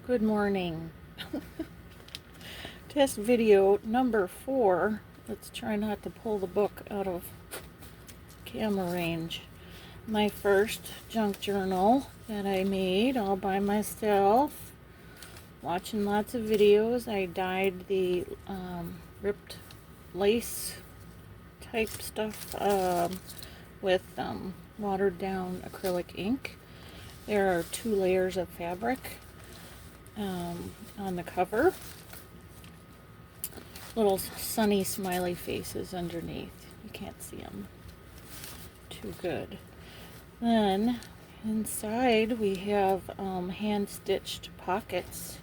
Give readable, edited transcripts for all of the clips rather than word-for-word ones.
Good morning. Test video number 4. Let's try not to pull the book out of camera range. My first junk journal that I made all by myself. Watching lots of videos. I dyed the ripped lace type stuff with watered down acrylic ink. There are 2 layers of fabric on the cover. Little sunny smiley faces underneath. You can't see them too good. Then inside we have hand-stitched pockets,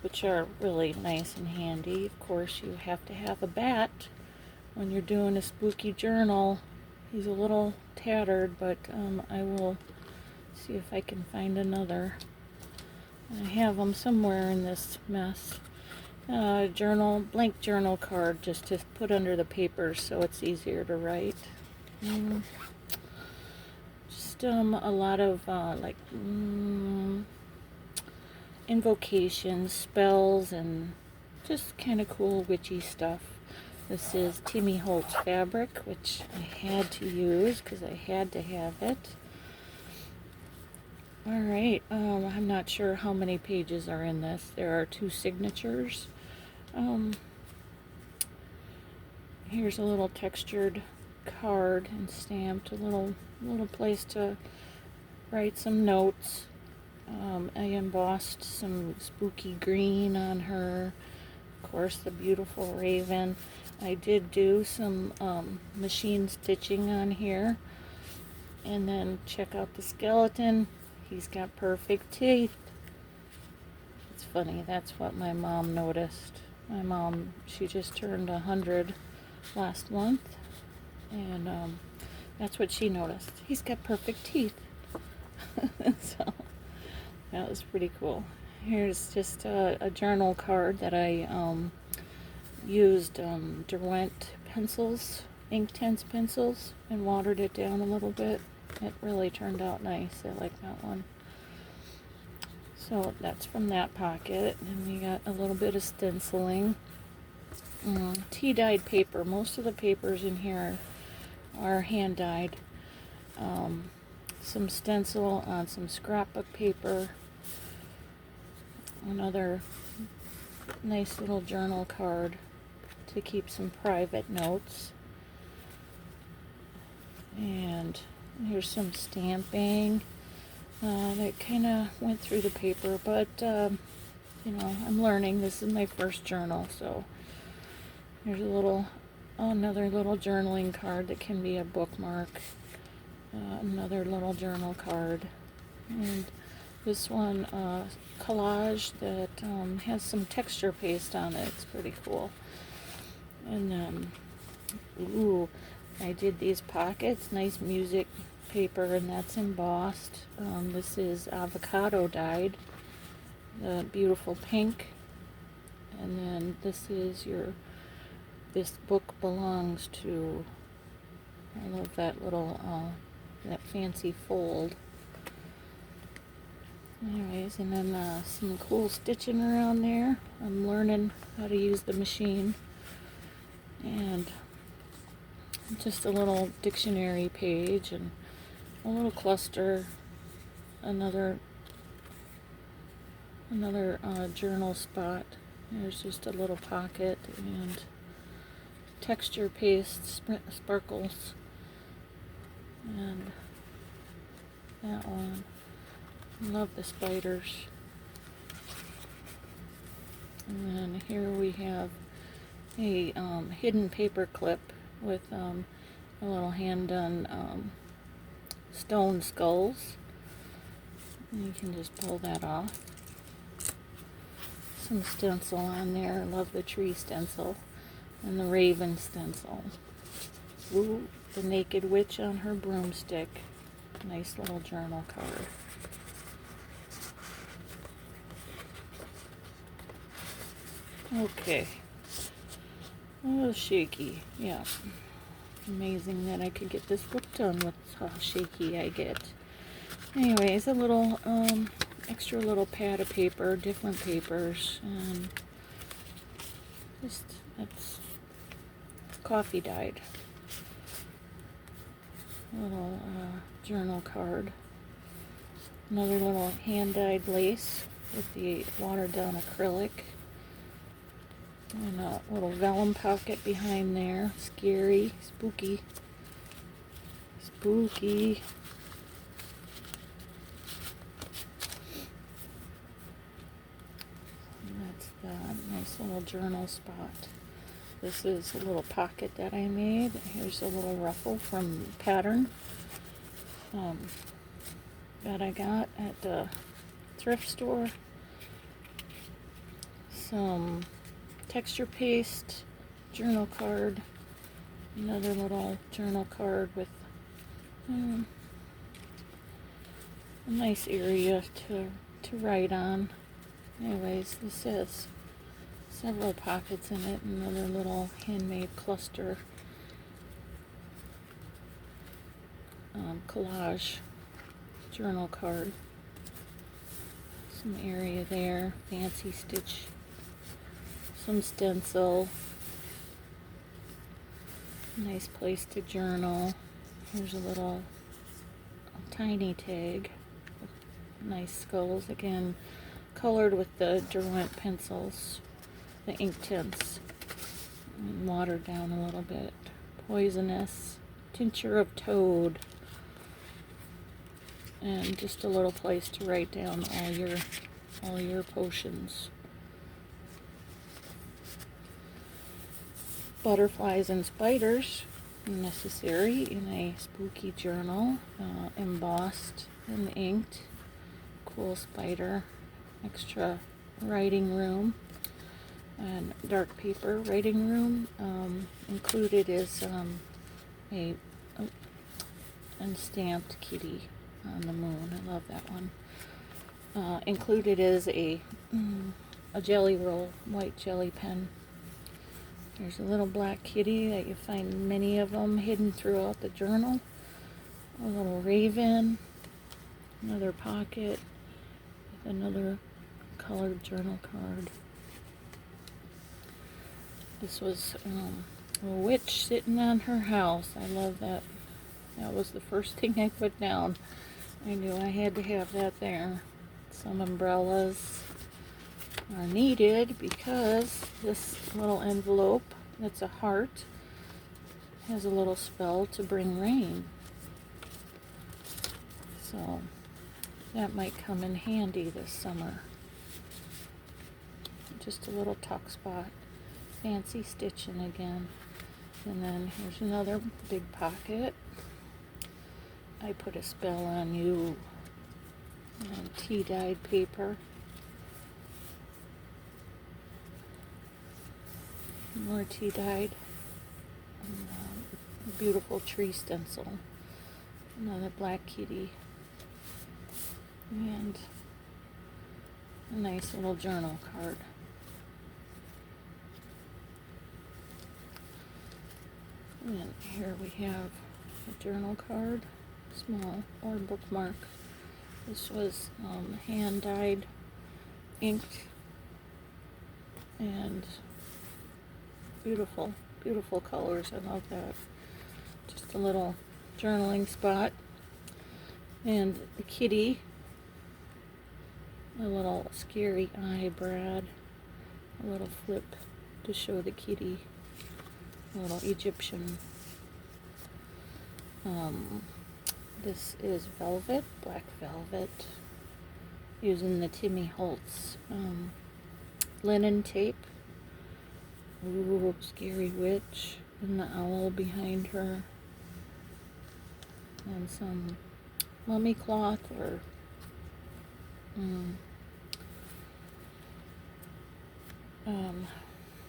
which are really nice and handy. Of course, you have to have a bat when you're doing a spooky journal. He's a little tattered, but I will see if I can find another. I have them somewhere in this mess. Blank journal card just to put under the paper so it's easier to write. Just a lot of invocations, spells, and just kind of cool witchy stuff. This is Timmy Holtz fabric, which I had to use because I had to have it. Alright, I'm not sure how many pages are in this. There are 2 signatures. Here's a little textured card and stamped, a little place to write some notes. I embossed some spooky green on her. Of course, the beautiful raven. I did do some machine stitching on here. And then check out the skeleton. He's got perfect teeth. It's funny, that's what my mom noticed. My mom, she just turned 100 last month, and that's what she noticed. He's got perfect teeth. So that was pretty cool. Here's just a journal card that I used Derwent pencils, Inktense pencils, and watered it down a little bit. It really turned out nice. I like that one. So that's from that pocket. And we got a little bit of stenciling. Tea-dyed paper. Most of the papers in here are hand-dyed. Some stencil on some scrapbook paper. Another nice little journal card to keep some private notes. And here's some stamping that kind of went through the paper, but I'm learning. This is my first journal, so here's another little journaling card that can be a bookmark. Another little journal card, and this one collage that has some texture paste on it. It's pretty cool. And then I did these pockets, nice music paper, and that's embossed. This is avocado dyed, the beautiful pink. And then this book belongs to, I love that little, that fancy fold. Anyways, and then some cool stitching around there. I'm learning how to use the machine. And just a little dictionary page and a little cluster, another journal spot. There's just a little pocket and texture paste sparkles, and that one. Love the spiders. And then here we have a hidden paper clip with a little hand-done stone skulls. And you can just pull that off. Some stencil on there. Love the tree stencil and the raven stencil. Ooh, the naked witch on her broomstick. Nice little journal card. Okay. Oh, shaky. Yeah. Amazing that I could get this book done with how shaky I get. Anyways, a little extra little pad of paper, different papers, and just it's coffee dyed. Little journal card. Another little hand dyed lace with the watered down acrylic. And a little vellum pocket behind there. Scary, spooky. Spooky. And that's the nice little journal spot. This is a little pocket that I made. Here's a little ruffle from Pattern that I got at the thrift store. Some texture paste, journal card, another little journal card with a nice area to write on. Anyways, this has several pockets in it, another little handmade cluster collage journal card. Some area there, fancy stitch, some stencil, nice place to journal. Here's a little tiny tag with nice skulls, again colored with the Derwent pencils, the ink tints, and watered down a little bit. Poisonous, tincture of toad, and just a little place to write down all your potions. Butterflies and spiders, necessary in a spooky journal, embossed and inked. Cool spider, extra writing room, and dark paper writing room. Included is a stamped kitty on the moon. I love that one. Included is a jelly roll, white jelly pen. There's a little black kitty that you find many of them hidden throughout the journal. A little raven, another pocket with another colored journal card. This was a witch sitting on her house. I love that. That was the first thing I put down. I knew I had to have that there. Some umbrellas are needed because this little envelope, that's a heart, has a little spell to bring rain. So that might come in handy this summer. Just a little tuck spot. Fancy stitching again. And then here's another big pocket. I put a spell on you. And tea-dyed paper. More tea-dyed. Beautiful tree stencil. Another black kitty. And a nice little journal card. And here we have a journal card, small, or bookmark. This was hand-dyed, inked, and beautiful, beautiful colors. I love that. Just a little journaling spot. And the kitty, a little scary eye, Brad. A little flip to show the kitty. A little Egyptian. This is velvet, black velvet, using the Timmy Holtz linen tape. Ooh, scary witch, and the owl behind her, and some mummy cloth or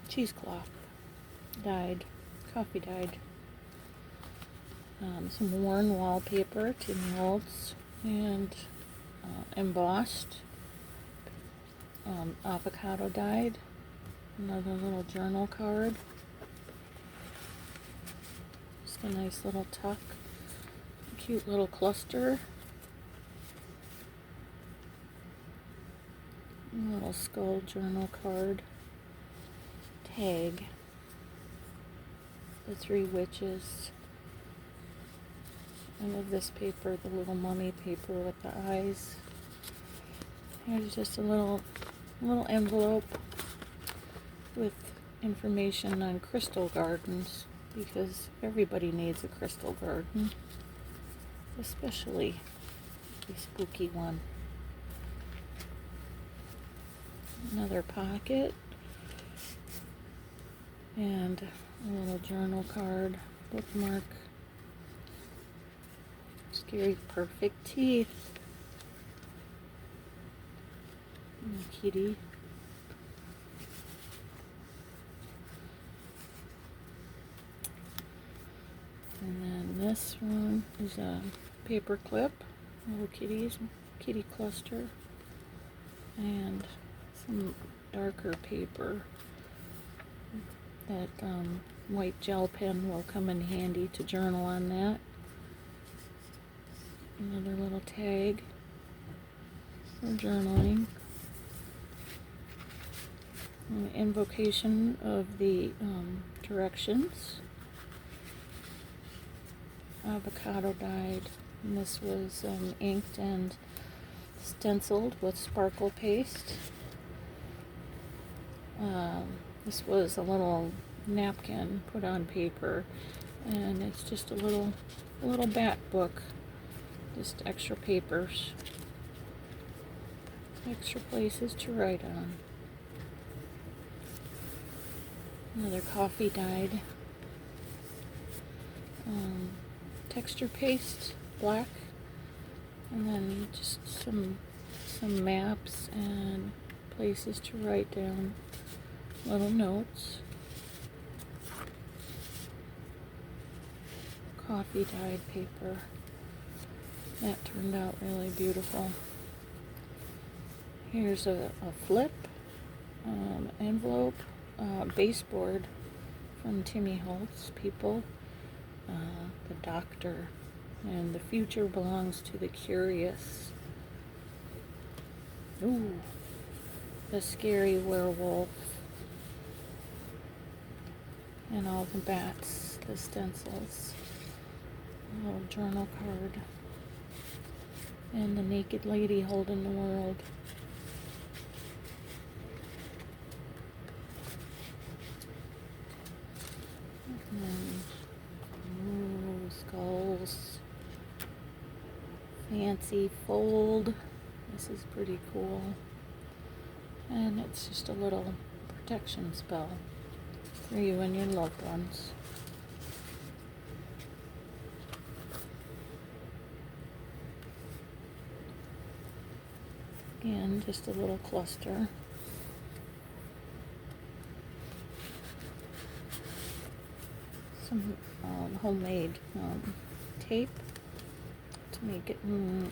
cheesecloth, dyed, coffee dyed. Some worn wallpaper, Timmy Holtz, and embossed, avocado dyed. Another little journal card. Just a nice little tuck. Cute little cluster. A little skull journal card. Tag. The three witches. I love this paper, the little mummy paper with the eyes. Here's just a little envelope with information on crystal gardens, because everybody needs a crystal garden, especially a spooky one. Another pocket and a little journal card, bookmark. Scary perfect teeth. And a kitty. And then this one is a paper clip, little kitties, kitty cluster, and some darker paper. That white gel pen will come in handy to journal on that. Another little tag for journaling. An invocation of the directions. Avocado dyed, and this was inked and stenciled with sparkle paste. This was a little napkin put on paper, and it's just a little bat book, just extra papers, extra places to write on. Another coffee dyed texture paste, black, and then just some maps and places to write down little notes. Coffee dyed paper. That turned out really beautiful. Here's a flip envelope, baseboard from Timmy Holtz people. The Doctor, and the future belongs to the curious. Ooh, the scary werewolf, and all the bats, the stencils, a little journal card, and the naked lady holding the world. And skulls, fancy fold. This is pretty cool, and it's just a little protection spell for you and your loved ones. Again, just a little cluster. Some homemade tape to make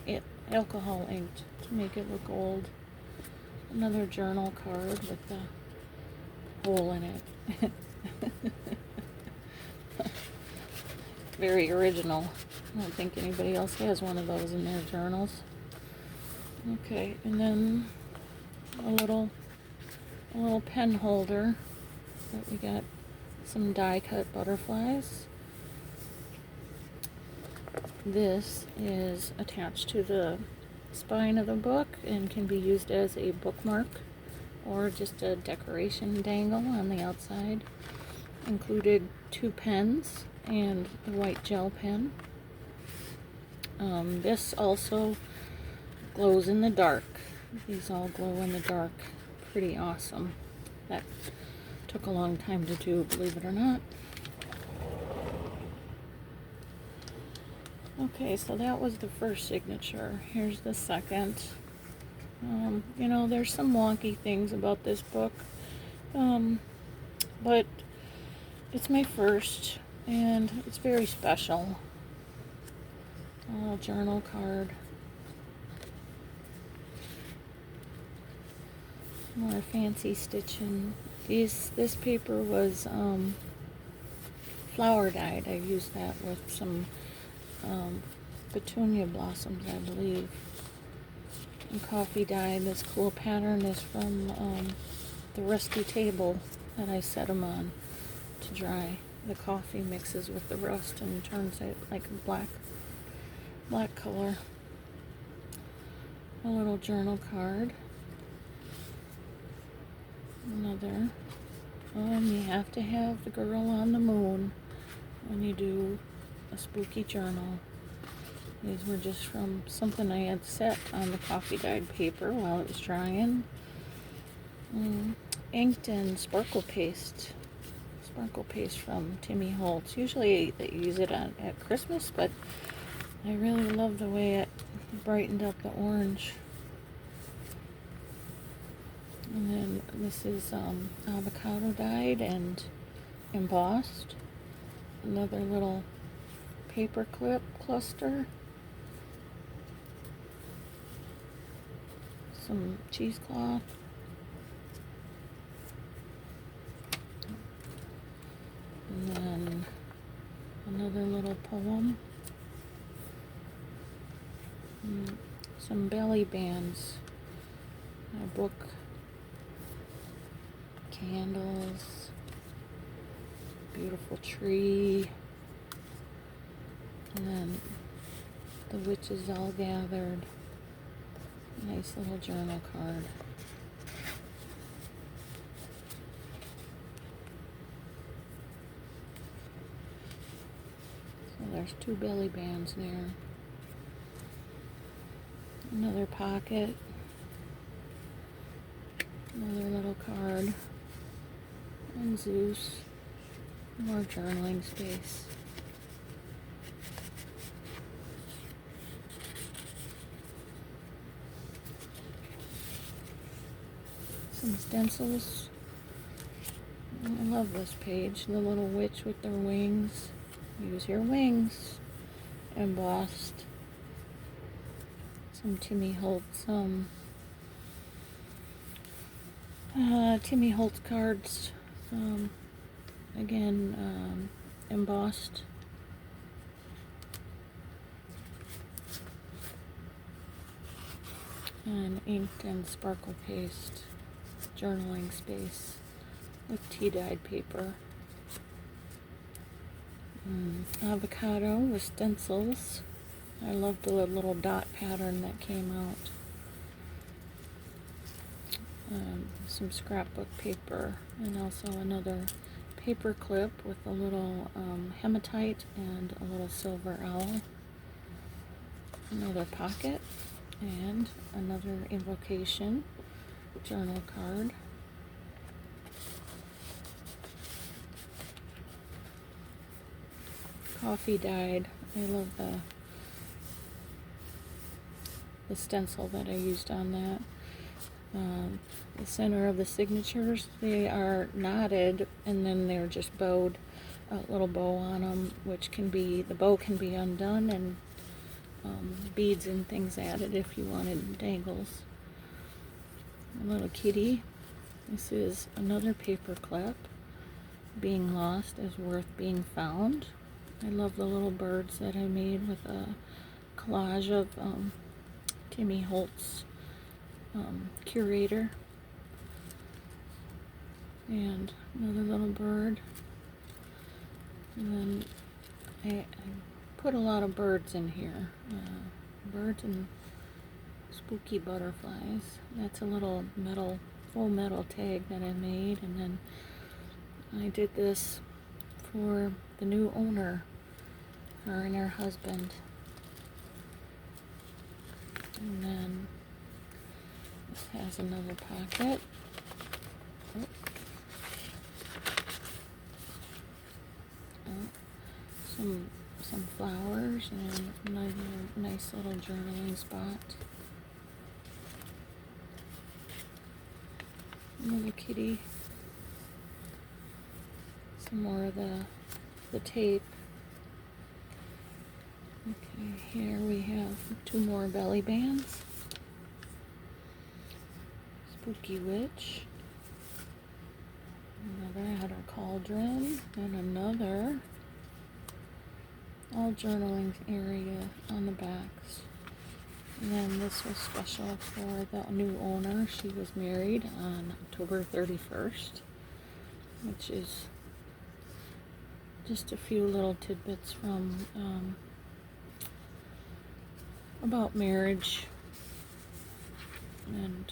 it alcohol inked to make it look old. Another journal card with a hole in it. Very original. I don't think anybody else has one of those in their journals. Okay, and then a little pen holder that we got some die cut butterflies. This is attached to the spine of the book and can be used as a bookmark or just a decoration dangle on the outside. Included 2 pens and the white gel pen. This also glows in the dark. These all glow in the dark. Pretty awesome. That took a long time to do, believe it or not. Okay, so that was the first signature. Here's the second. There's some wonky things about this book, but it's my first, and it's very special. A little journal card. More fancy stitching. This paper was flower dyed. I used that with some petunia blossoms, I believe. And coffee dye. This cool pattern is from the rusty table that I set them on to dry. The coffee mixes with the rust and turns it like a black color. A little journal card. Another. You have to have the girl on the moon when you do a spooky journal. These were just from something I had set on the coffee dyed paper while it was drying. Inked and sparkle paste. Sparkle paste from Timmy Holtz. Usually they use it at Christmas, but I really love the way it brightened up the orange. And then this is avocado dyed and embossed. Another little paper clip cluster. Some cheesecloth. And then another little poem. Some belly bands. A book. Candles. Beautiful tree. And then the witches all gathered. Nice little journal card. So there's 2 belly bands there. Another pocket. Another little card. And Zeus. More journaling space. Some stencils. I love this page. The little witch with their wings. Use your wings. Embossed. Some Timmy Holtz. Timmy Holtz cards. Again, embossed. And inked and sparkle paste. Journaling space with tea-dyed paper. Avocado with stencils. I love the little dot pattern that came out. Some scrapbook paper and also another paper clip with a little hematite and a little silver owl. Another pocket and another invocation journal card. Coffee dyed. I love the stencil that I used on that. The center of the signatures, they are knotted and then they're just bowed, a little bow on them, which can be, the bow can be undone and beads and things added if you wanted dangles. A little kitty. This is another paper clip. Being lost is worth being found. I love the little birds that I made with a collage of Timmy Holtz curator. And another little bird. And then I put a lot of birds in here. Birds and spooky butterflies. That's a little full metal tag that I made, and then I did this for the new owner, her and her husband. And then this has another pocket. Some flowers and another nice little journaling spot. Little kitty. Some more of the tape. Okay, here we have 2 more belly bands. Spooky witch. Another outer cauldron and another. All journaling area on the backs. And then this was special for the new owner. She was married on October 31st, which is just a few little tidbits from about marriage, and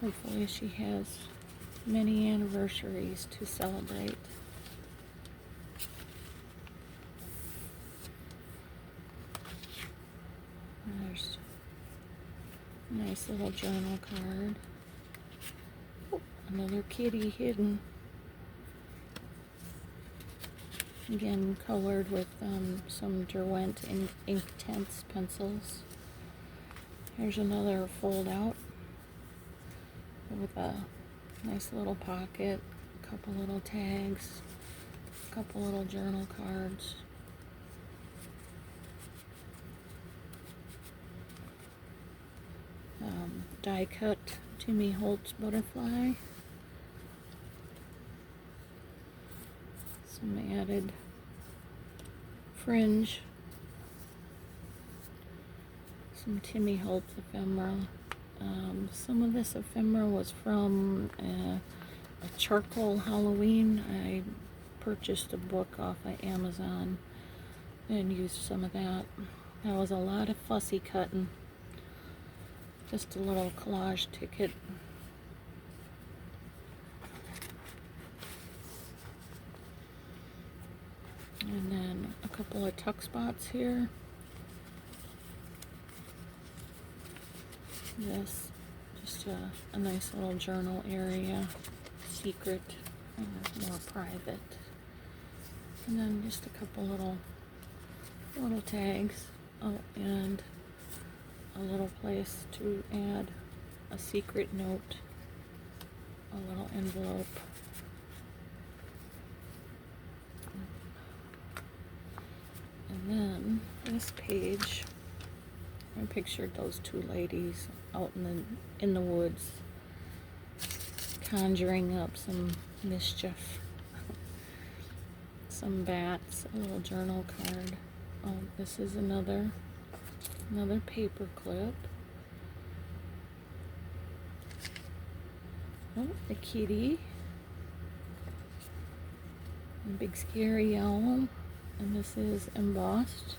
hopefully she has many anniversaries to celebrate. There's a nice little journal card. Oh, another kitty hidden. Again, colored with some Derwent Inktense pencils. Here's another fold out with a nice little pocket, a couple little tags, a couple little journal cards. Die cut Timmy Holtz butterfly. Some added fringe. Some Timmy Holtz ephemera. Some of this ephemera was from a charcoal Halloween. I purchased a book off of Amazon and used some of that. That was a lot of fussy cutting. Just a little collage ticket. And then a couple of tuck spots here. This, just a nice little journal area, secret, more private. And then just a couple little tags. Oh, and a little place to add a secret note, a little envelope. And then this page, I pictured those two ladies out in the woods, conjuring up some mischief. Some bats, a little journal card. Oh, this is another paper clip. Oh, the kitty. A big scary owl. And this is embossed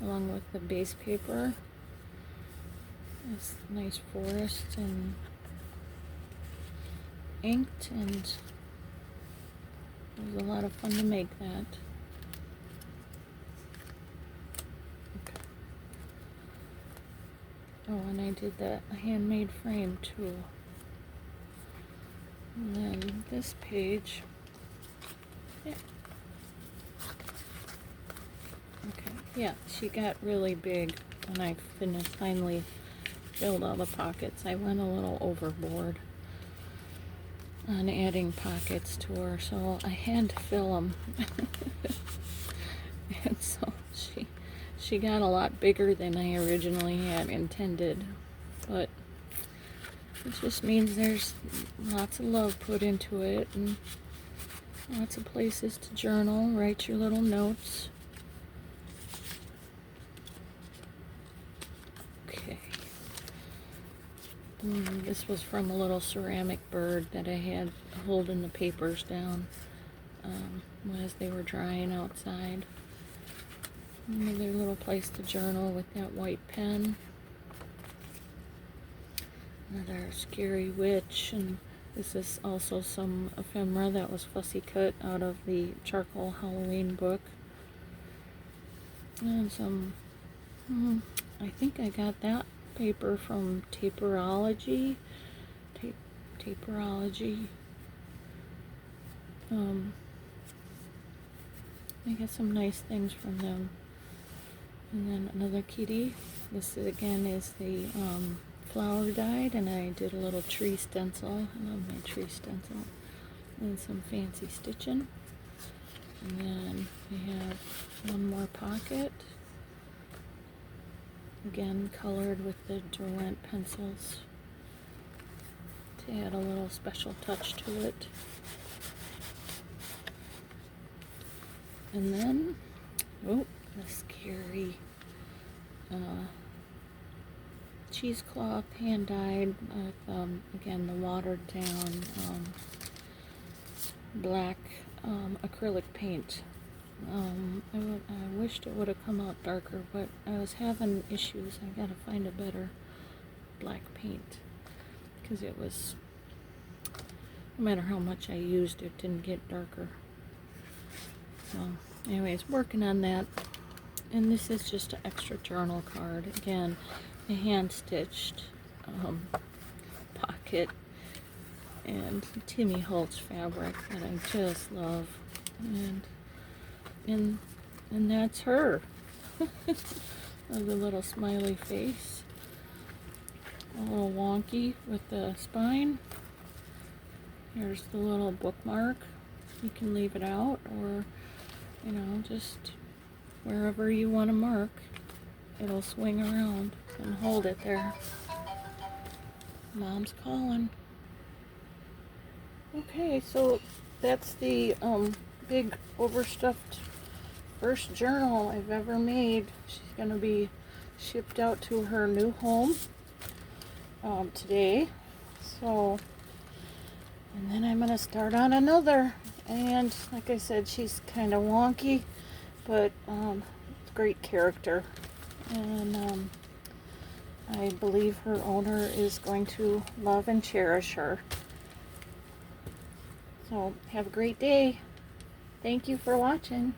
along with the base paper. This nice forest and inked, and it was a lot of fun to make that. Okay. Oh, and I did a handmade frame too. And then this page. Yeah. Okay, yeah, she got really big when I finally filled all the pockets. I went a little overboard on adding pockets to her, so I had to fill them. And so she got a lot bigger than I originally had intended, but it just means there's lots of love put into it, and lots of places to journal, write your little notes. Okay. This was from a little ceramic bird that I had holding the papers down as they were drying outside. Another little place to journal with that white pen. Another scary witch, and this is also some ephemera that was fussy cut out of the charcoal Halloween book. And some, I think I got that paper from Taperology. Taperology. I got some nice things from them. And then another kitty. This again is the flower dyed, and I did a little tree stencil. I love my tree stencil. And some fancy stitching. And then we have one more pocket. Again, colored with the Derwent pencils to add a little special touch to it. And then, oh, the scary cheesecloth, hand dyed with, again, the watered down black acrylic paint. I wished it would have come out darker, but I was having issues. I gotta find a better black paint, because it was, no matter how much I used, it didn't get darker. So anyways, working on that. And this is just an extra journal card. Again, a hand-stitched pocket and Timmy Holtz fabric that I just love. And that's her. Of the little smiley face. A little wonky with the spine. Here's the little bookmark. You can leave it out, or, you know, just wherever you want to mark. It'll swing around and hold it there. Mom's calling. Okay, so that's the big overstuffed first journal I've ever made. She's gonna be shipped out to her new home today. So, and then I'm gonna start on another. And like I said, she's kind of wonky, but great character. And I believe her owner is going to love and cherish her. So have a great day. Thank you for watching.